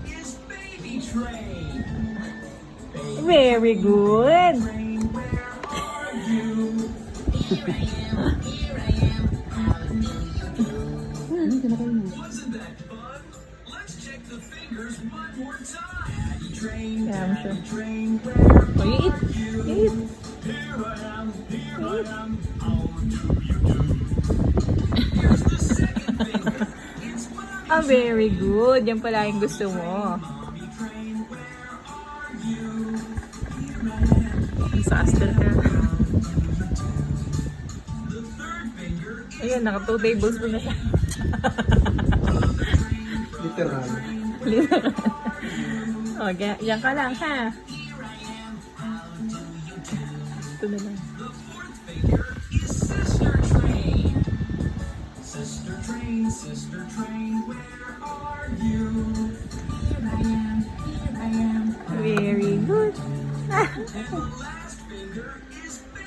is baby train. Very good. Train, where are you? Wasn't that fun? Let's check the fingers one more time. Patty train, Yeah, I'm sure. Patty train, where Oh, you eat. are you? You eat. Here I am, how do you do? Here's the second finger. It's mommy Ah, very good. Yan pala yung gusto mo. mommy train, where are you? Here I am. Sa Astor ka. The third finger is Ayan, naka 2 tablespoon na siya. Literal. O, yan ka lang, ha? Ito na lang. the fourth finger is sister train. Sister train, where are you? Here I am, here I am. Very good. And the last finger